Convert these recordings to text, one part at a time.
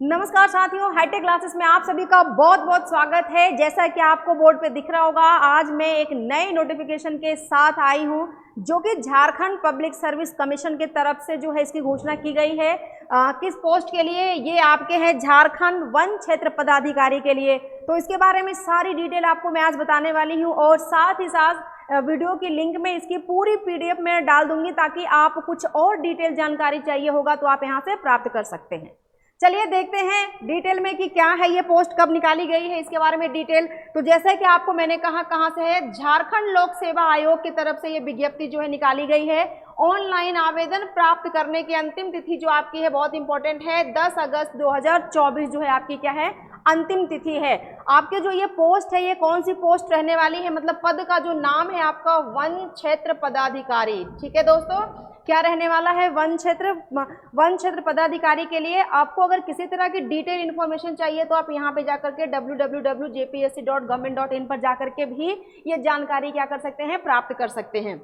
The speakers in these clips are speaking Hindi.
नमस्कार साथियों, हाईटेक क्लासेस में आप सभी का बहुत बहुत स्वागत है। जैसा कि आपको बोर्ड पे दिख रहा होगा, आज मैं एक नई नोटिफिकेशन के साथ आई हूं जो कि झारखंड पब्लिक सर्विस कमीशन के तरफ से जो है इसकी घोषणा की गई है। किस पोस्ट के लिए? ये आपके हैं झारखंड वन क्षेत्र पदाधिकारी के लिए। तो इसके बारे में सारी डिटेल आपको मैं आज बताने वाली हूँ और साथ ही साथ वीडियो की लिंक में इसकी पूरी PDF में डाल दूंगी ताकि आप कुछ और डिटेल जानकारी चाहिए होगा तो आप यहाँ से प्राप्त कर सकते हैं। चलिए देखते हैं डिटेल में कि क्या है ये पोस्ट, कब निकाली गई है, इसके बारे में डिटेल। तो जैसा कि आपको मैंने कहा कहाँ से है, झारखंड लोक सेवा आयोग की तरफ से ये विज्ञप्ति जो है निकाली गई है। ऑनलाइन आवेदन प्राप्त करने की अंतिम तिथि जो आपकी है बहुत इंपॉर्टेंट है, 10 अगस्त 2024 जो है आपकी क्या है, अंतिम तिथि है। आपके जो ये पोस्ट है ये कौन सी पोस्ट रहने वाली है, मतलब पद का जो नाम है आपका वन क्षेत्र पदाधिकारी। ठीक है दोस्तों, क्या रहने वाला है, वन क्षेत्र पदाधिकारी के लिए। आपको अगर किसी तरह की डिटेल इन्फॉर्मेशन चाहिए तो आप यहाँ पे जाकर के www.jpsc.government.in पर जाकर के भी ये जानकारी क्या कर सकते हैं, प्राप्त कर सकते हैं।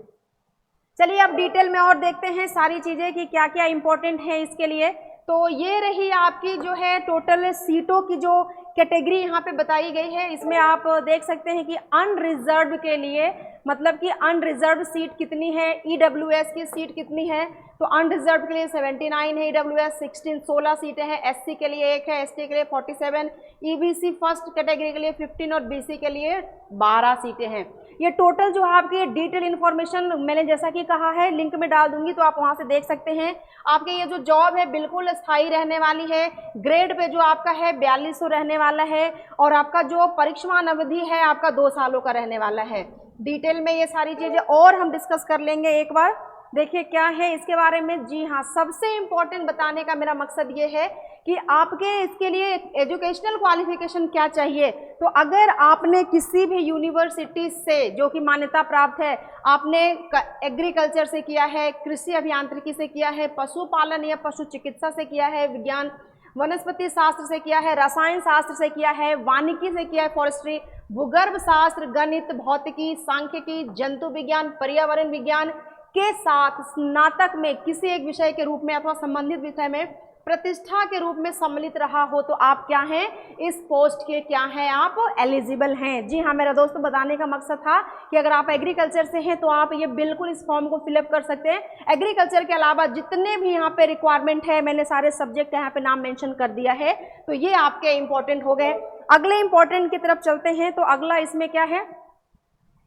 चलिए अब डिटेल में और देखते हैं सारी चीजें कि क्या क्या इंपॉर्टेंट है इसके लिए। तो ये रही आपकी जो है टोटल सीटों की जो कैटेगरी यहाँ पे बताई गई है। इसमें आप देख सकते हैं कि अनरिजर्व के लिए, मतलब कि अनरिजर्व सीट कितनी है, EWS की सीट कितनी है। तो अनरिजर्व के लिए 79 है, EWS 16 सीटें हैं, SC के लिए 1 है, ST के लिए 47, EBC फर्स्ट कैटेगरी के लिए 15 और BC के लिए 12 सीटें हैं। ये टोटल जो आपकी डिटेल इन्फॉर्मेशन मैंने जैसा कि कहा है लिंक में डाल दूंगी तो आप वहां से देख सकते हैं। आपके ये जो जॉब है बिल्कुल स्थायी रहने वाली है। ग्रेड पे जो आपका है 4200 रहने वाला है और आपका जो परीक्षमान अवधि है आपका 2 सालों का रहने वाला है। डिटेल में ये सारी चीजें और हम डिस्कस कर लेंगे एक बार। देखिए क्या है इसके बारे में। जी हाँ, सबसे इम्पोर्टेंट बताने का मेरा मकसद ये है कि आपके इसके लिए एजुकेशनल क्वालिफिकेशन क्या चाहिए। तो अगर आपने किसी भी यूनिवर्सिटी से जो कि मान्यता प्राप्त है, आपने एग्रीकल्चर से किया है, कृषि अभियांत्रिकी से किया है, पशुपालन या पशु चिकित्सा से किया है, विज्ञान वनस्पति शास्त्र से किया है, रसायन शास्त्र से किया है, वानिकी से किया है, फॉरेस्ट्री, भूगर्भ शास्त्र, गणित, भौतिकी, सांख्यिकी, जंतु विज्ञान, पर्यावरण विज्ञान के साथ स्नातक में किसी एक विषय के रूप में अथवा संबंधित विषय में प्रतिष्ठा के रूप में सम्मिलित रहा हो तो आप क्या हैं, इस पोस्ट के क्या हैं, आप एलिजिबल हैं। जी हाँ, मेरा दोस्तों बताने का मकसद था कि अगर आप एग्रीकल्चर से हैं तो आप ये बिल्कुल इस फॉर्म को फिलअप कर सकते हैं। एग्रीकल्चर के अलावा जितने भी यहाँ पे रिक्वायरमेंट है, मैंने सारे सब्जेक्ट यहाँ पे नाम मेंशन कर दिया है, तो ये आपके इंपॉर्टेंट हो गए। अगले इंपॉर्टेंट की तरफ चलते हैं। तो अगला इसमें क्या है,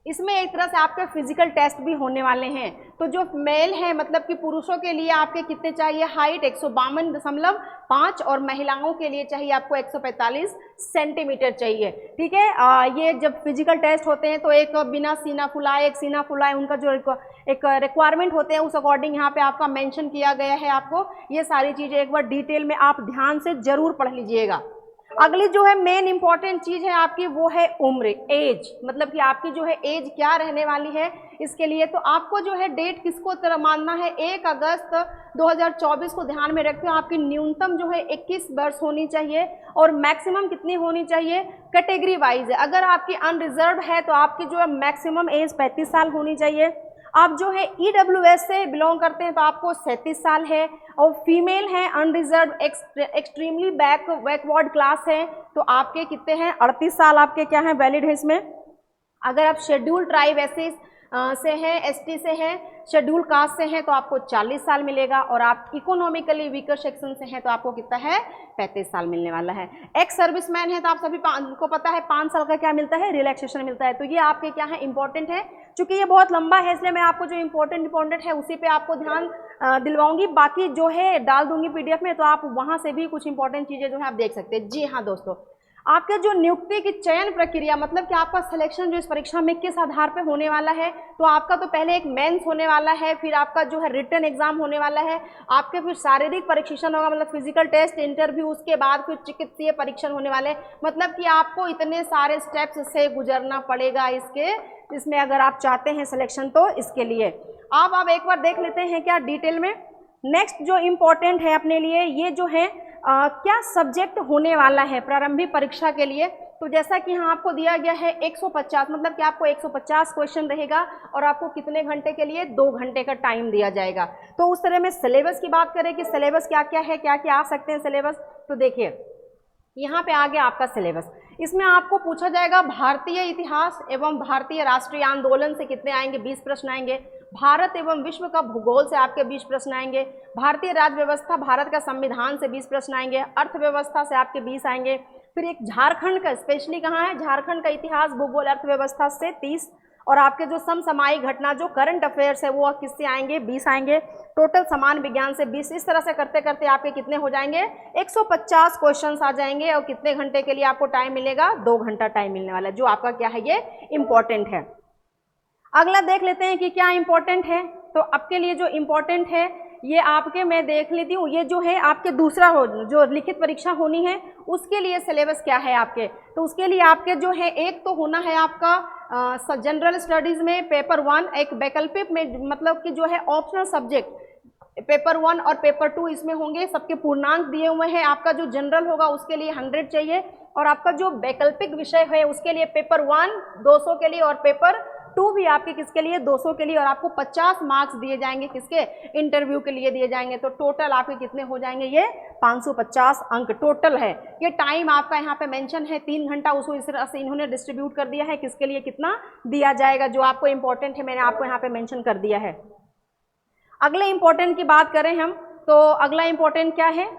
इसमें एक तरह से आपके फिजिकल टेस्ट भी होने वाले हैं। तो जो मेल है, मतलब कि पुरुषों के लिए आपके कितने चाहिए, हाइट 152.5 और महिलाओं के लिए चाहिए आपको 145 सेंटीमीटर चाहिए। ठीक है, ये जब फिजिकल टेस्ट होते हैं तो एक बिना सीना फुलाए, एक सीना फुलाए, उनका जो एक रिक्वायरमेंट होते हैं उस अकॉर्डिंग यहाँ पे आपका मेंशन किया गया है। आपको ये सारी चीज़ें एक बार डिटेल में आप ध्यान से जरूर पढ़ लीजिएगा। अगली जो है मेन इंपॉर्टेंट चीज है आपकी, वो है उम्र, एज, मतलब कि आपकी जो है एज क्या रहने वाली है इसके लिए। तो आपको जो है डेट किसको तरह मानना है, 1 अगस्त 2024 को ध्यान में रखते हो। आपकी न्यूनतम जो है 21 वर्ष होनी चाहिए और मैक्सिमम कितनी होनी चाहिए, कैटेगरी वाइज है। अगर आपकी अनरिजर्व है तो आपकी जो है मैक्सिमम एज 35 साल होनी चाहिए। आप जो है EWS से बिलोंग करते हैं तो आपको 37 साल है और फीमेल हैं, अनरिजर्व एक्सट्रीमली बैकवर्ड क्लास है तो आपके कितने हैं, 38 साल आपके क्या हैं, वैलिड है इसमें। अगर आप शेड्यूल ट्राइब एससी से हैं, ST से हैं, शेड्यूल कास्ट से हैं तो आपको 40 साल मिलेगा और आप इकोनॉमिकली वीकर सेक्शन से हैं तो आपको कितना है, 35 साल मिलने वाला है। एक्स सर्विसमैन है तो आप सभी को पता है 5 साल का क्या मिलता है, रिलैक्सेशन मिलता है। तो ये आपके क्या है, इंपॉर्टेंट है। चूंकि ये बहुत लंबा है इसलिए मैं आपको जो इंपॉर्टेंट है उसी पे आपको ध्यान दिलवाऊंगी, बाकी जो है डाल दूंगी PDF में, तो आप वहां से भी कुछ इंपॉर्टेंट चीजें जो है आप देख सकते हैं। जी हाँ दोस्तों, आपके जो नियुक्ति की चयन प्रक्रिया, मतलब कि आपका सिलेक्शन जो इस परीक्षा में किस आधार पर होने वाला है, तो आपका तो पहले एक मेंस होने वाला है, फिर आपका जो है रिटन एग्जाम होने वाला है, आपके फिर शारीरिक परीक्षण होगा, मतलब फिजिकल टेस्ट, इंटरव्यू, उसके बाद फिर चिकित्सीय परीक्षण होने वाले। मतलब कि आपको इतने सारे स्टेप्स से गुजरना पड़ेगा इसमें अगर आप चाहते हैं सिलेक्शन तो इसके लिए। आप एक बार देख लेते हैं क्या डिटेल में। नेक्स्ट जो इम्पोर्टेंट है अपने लिए, ये जो है क्या सब्जेक्ट होने वाला है प्रारंभिक परीक्षा के लिए। तो जैसा कि यहाँ आपको दिया गया है 150, मतलब कि आपको 150 क्वेश्चन रहेगा और आपको कितने घंटे के लिए, 2 घंटे का टाइम दिया जाएगा। तो उस तरह में सिलेबस की बात करें कि सिलेबस क्या क्या है, क्या क्या आ सकते हैं सिलेबस, तो देखिए यहाँ पे आ गया आपका सिलेबस। इसमें आपको पूछा जाएगा भारतीय इतिहास एवं भारतीय राष्ट्रीय आंदोलन से कितने आएंगे, 20 प्रश्न आएंगे। भारत एवं विश्व का भूगोल से आपके 20 प्रश्न आएंगे। भारतीय राज्य व्यवस्था, भारत का संविधान से 20 प्रश्न आएंगे। अर्थव्यवस्था से आपके 20 आएंगे। फिर एक झारखंड का, स्पेशली कहाँ है, झारखंड का इतिहास, भूगोल, अर्थव्यवस्था से 30, और आपके जो समसामयिक घटना जो करंट अफेयर्स है वो किससे आएंगे, 20 आएंगे। टोटल समान विज्ञान से 20। इस तरह से करते करते आपके कितने हो जाएंगे, 150 क्वेश्चंस आ जाएंगे। और कितने घंटे के लिए आपको टाइम मिलेगा, 2 घंटा टाइम मिलने वाला है, जो आपका क्या है, ये इंपॉर्टेंट है। अगला देख लेते हैं कि क्या इंपॉर्टेंट है। तो आपके लिए जो इंपॉर्टेंट है ये आपके, मैं देख लेती हूँ, ये जो है आपके दूसरा हो, जो लिखित परीक्षा होनी है उसके लिए सिलेबस क्या है आपके। तो उसके लिए आपके जो है, एक तो होना है आपका जनरल स्टडीज़ में पेपर 1, एक वैकल्पिक में, मतलब कि जो है ऑप्शनल सब्जेक्ट पेपर 1 और पेपर 2 इसमें होंगे। सबके पूर्णांक दिए हुए हैं। आपका जो जनरल होगा उसके लिए 100 चाहिए, और आपका जो वैकल्पिक विषय है उसके लिए पेपर 1 200 के लिए, और पेपर 2 भी आपके किसके लिए, 200 के लिए। और आपको 50 मार्क्स दिए जाएंगे, किसके, इंटरव्यू के लिए दिए जाएंगे। तो टोटल आपके कितने हो जाएंगे, ये 550 अंक टोटल है। ये टाइम आपका यहाँ पे मेंशन है 3 घंटा, उसको इस तरह से इन्होंने डिस्ट्रीब्यूट कर दिया है, किसके लिए कितना दिया जाएगा, जो आपको इंपॉर्टेंट है मैंने आपको यहाँ पे मेंशन कर दिया है। अगले इंपॉर्टेंट की बात करें हम, तो अगला इंपॉर्टेंट क्या है,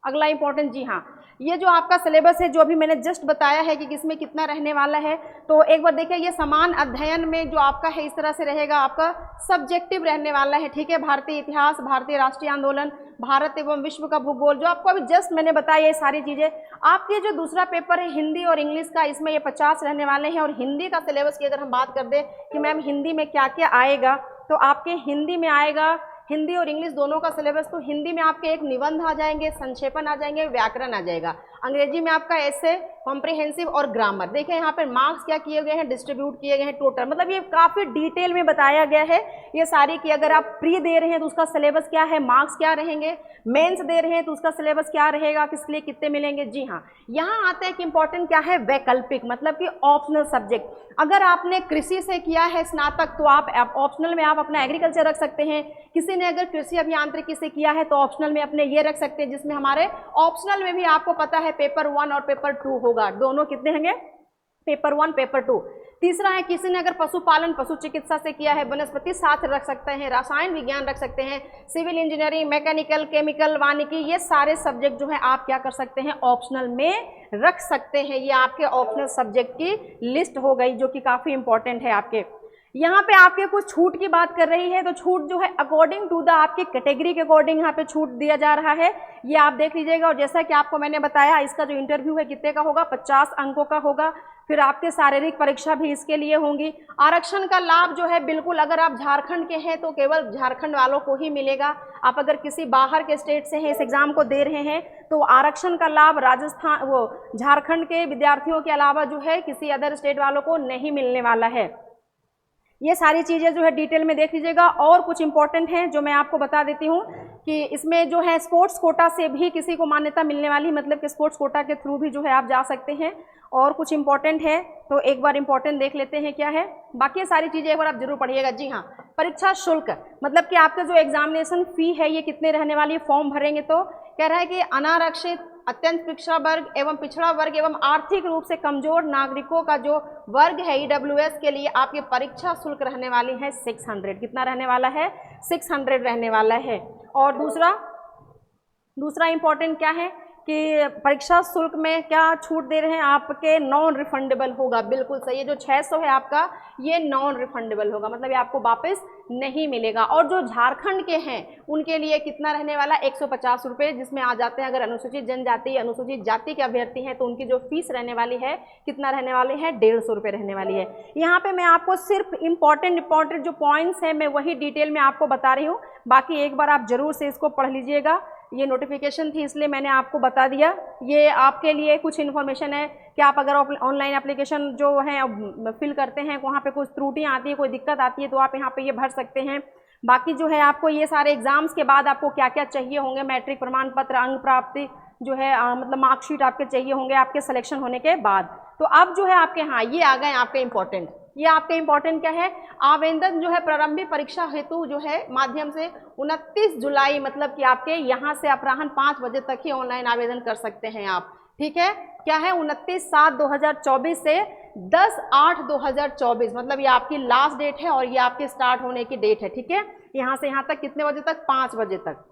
अगला इंपॉर्टेंट, जी हाँ, ये जो आपका सिलेबस है, जो अभी मैंने जस्ट बताया है कि किसमें कितना रहने वाला है, तो एक बार देखिए, ये समान अध्ययन में जो आपका है इस तरह से रहेगा, आपका सब्जेक्टिव रहने वाला है, ठीक है। भारतीय इतिहास, भारतीय राष्ट्रीय आंदोलन, भारत एवं विश्व का भूगोल, जो आपको अभी जस्ट मैंने बताया ये सारी चीज़ें। आपके जो दूसरा पेपर है हिंदी और इंग्लिश का, इसमें ये 50 रहने वाले हैं। और हिंदी का सिलेबस की अगर हम बात कर दें कि मैम हिंदी में क्या क्या आएगा, तो आपके हिंदी में आएगा, हिंदी और इंग्लिश दोनों का सिलेबस। तो हिंदी में आपके एक निबंध आ जाएंगे, संक्षेपण आ जाएंगे, व्याकरण आ जाएगा। अंग्रेजी में आपका ऐसे, कॉम्प्रिहेंसिव और ग्रामर। देखिए यहाँ पर मार्क्स क्या किए गए हैं, डिस्ट्रीब्यूट किए गए हैं टोटल, मतलब ये काफ़ी डिटेल में बताया गया है ये सारी, कि अगर आप प्री दे रहे हैं तो उसका सिलेबस क्या है, मार्क्स क्या रहेंगे, मेंस दे रहे हैं तो उसका सिलेबस क्या रहेगा, किस लिए कितने मिलेंगे। जी हाँ, यहाँ आते हैं कि इंपॉर्टेंट क्या है, वैकल्पिक, मतलब कि ऑप्शनल सब्जेक्ट। अगर आपने कृषि से किया है स्नातक तो आप ऑप्शनल में आप अपना एग्रीकल्चर रख सकते हैं। किसी ने अगर कृषि अभियांत्रिकी से किया है तो ऑप्शनल में अपने ये रख सकते हैं, जिसमें हमारे ऑप्शनल में भी आपको पता है पेपर 1 और पेपर 2 होगा। दोनों कितने होंगे, पेपर 1 पेपर 2। तीसरा है, किसी ने अगर पशुपालन पशु चिकित्सा से किया है, वनस्पति शास्त्र रख सकते हैं, रसायन विज्ञान रख सकते हैं, सिविल इंजीनियरिंग, मैकेनिकल, केमिकल, वानिकी, ये सारे सब्जेक्ट जो है आप क्या कर सकते हैं, ऑप्शनल में रख सकते हैं। ये आपके ऑप्शनल सब्जेक्ट की लिस्ट हो गई, जो कि काफ़ी इंपॉर्टेंट है आपके। यहाँ पे आपके कुछ छूट की बात कर रही है, तो छूट जो है अकॉर्डिंग टू द आपकी कैटेगरी के अकॉर्डिंग यहाँ पे छूट दिया जा रहा है, ये आप देख लीजिएगा। और जैसा कि आपको मैंने बताया, इसका जो इंटरव्यू है कितने का होगा, 50 अंकों का होगा। फिर आपके शारीरिक परीक्षा भी इसके लिए होंगी। आरक्षण का लाभ जो है बिल्कुल, अगर आप झारखंड के हैं तो केवल झारखंड वालों को ही मिलेगा। आप अगर किसी बाहर के स्टेट से हैं, इस एग्ज़ाम को दे रहे हैं, तो आरक्षण का लाभ राजस्थान, वो झारखंड के विद्यार्थियों के अलावा जो है किसी अदर स्टेट वालों को नहीं मिलने वाला है। ये सारी चीज़ें जो है डिटेल में देख लीजिएगा। और कुछ इंपॉर्टेंट हैं जो मैं आपको बता देती हूँ कि इसमें जो है स्पोर्ट्स कोटा से भी किसी को मान्यता मिलने वाली, मतलब कि स्पोर्ट्स कोटा के थ्रू भी जो है आप जा सकते हैं। और कुछ इंपॉर्टेंट है तो एक बार इंपॉर्टेंट देख लेते हैं क्या है, बाकी सारी चीज़ें एक बार आप जरूर पढ़िएगा। जी हाँ, परीक्षा शुल्क, मतलब कि आपका जो एग्जामिनेशन फ़ी है ये कितने रहने वाली है, फॉर्म भरेंगे तो कह रहा है कि अनारक्षित, अत्यंत पिछड़ा वर्ग एवं पिछड़ा वर्ग एवं आर्थिक रूप से कमजोर नागरिकों का जो वर्ग है EWS के लिए आपकी परीक्षा शुल्क रहने वाली है 600। कितना रहने वाला है, 600 रहने वाला है। और दूसरा इंपॉर्टेंट क्या है कि परीक्षा शुल्क में क्या छूट दे रहे हैं, आपके नॉन रिफंडेबल होगा। बिल्कुल सही है, जो 600 है आपका ये नॉन रिफंडेबल होगा, मतलब ये आपको वापस नहीं मिलेगा। और जो झारखंड के हैं उनके लिए कितना रहने वाला, 150 रुपये, जिसमें आ जाते हैं अगर अनुसूचित जनजाति अनुसूचित जाति के अभ्यर्थी हैं तो उनकी जो फीस रहने वाली है कितना रहने वाली है, 150 रुपये रहने वाली है। यहाँ पे मैं आपको सिर्फ इंपॉर्टेंट जो पॉइंट्स हैं मैं वही डिटेल में आपको बता रही हूँ, बाकी एक बार आप जरूर से इसको पढ़ लीजिएगा। ये नोटिफिकेशन थी इसलिए मैंने आपको बता दिया। ये आपके लिए कुछ इन्फॉर्मेशन है कि आप अगर ऑनलाइन एप्लीकेशन जो है फिल करते हैं, वहाँ पे कुछ त्रुटियाँ आती है, कोई दिक्कत आती है तो आप यहाँ पे ये भर सकते हैं। बाकी जो है आपको ये सारे एग्जाम्स के बाद आपको क्या क्या चाहिए होंगे, मैट्रिक प्रमाण पत्र, अंक प्राप्ति जो है मतलब मार्कशीट आपके चाहिए होंगे आपके सिलेक्शन होने के बाद। तो अब जो है आपके, हाँ ये आ गए आपके इंपॉर्टेंट, ये आपका इंपॉर्टेंट क्या है, आवेदन जो है प्रारंभिक परीक्षा हेतु जो है माध्यम से 29 जुलाई, मतलब कि आपके यहाँ से अपराह्न 5 बजे तक ही ऑनलाइन आवेदन कर सकते हैं आप। ठीक है, क्या है 29/7/2024 से 10/8/2024, मतलब ये आपकी लास्ट डेट है और ये आपके स्टार्ट होने की डेट है। ठीक है, यहाँ से यहाँ तक कितने बजे तक, 5 बजे तक।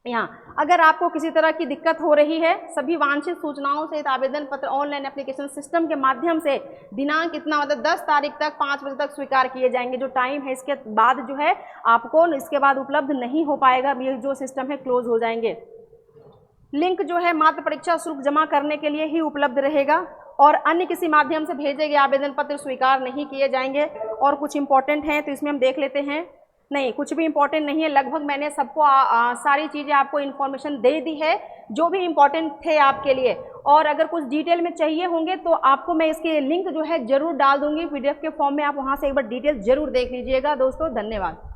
यहाँ अगर आपको किसी तरह की दिक्कत हो रही है, सभी वांछित सूचनाओं सहित आवेदन पत्र ऑनलाइन एप्लीकेशन सिस्टम के माध्यम से दिनांक इतना, मतलब 10 तारीख तक 5 बजे तक स्वीकार किए जाएंगे। जो टाइम है इसके बाद जो है आपको इसके बाद उपलब्ध नहीं हो पाएगा, ये जो सिस्टम है क्लोज हो जाएंगे। लिंक जो है मात्र परीक्षा शुल्क जमा करने के लिए ही उपलब्ध रहेगा और अन्य किसी माध्यम से भेजे गए आवेदन पत्र स्वीकार नहीं किए जाएंगे। और कुछ इंपॉर्टेंट हैं तो इसमें हम देख लेते हैं। नहीं, कुछ भी इंपॉर्टेंट नहीं है, लगभग मैंने सबको सारी चीज़ें आपको इन्फॉर्मेशन दे दी है जो भी इंपॉर्टेंट थे आपके लिए। और अगर कुछ डिटेल में चाहिए होंगे तो आपको मैं इसके लिंक जो है ज़रूर डाल दूंगी PDF के फॉर्म में, आप वहाँ से एक बार डिटेल ज़रूर देख लीजिएगा दोस्तों। धन्यवाद।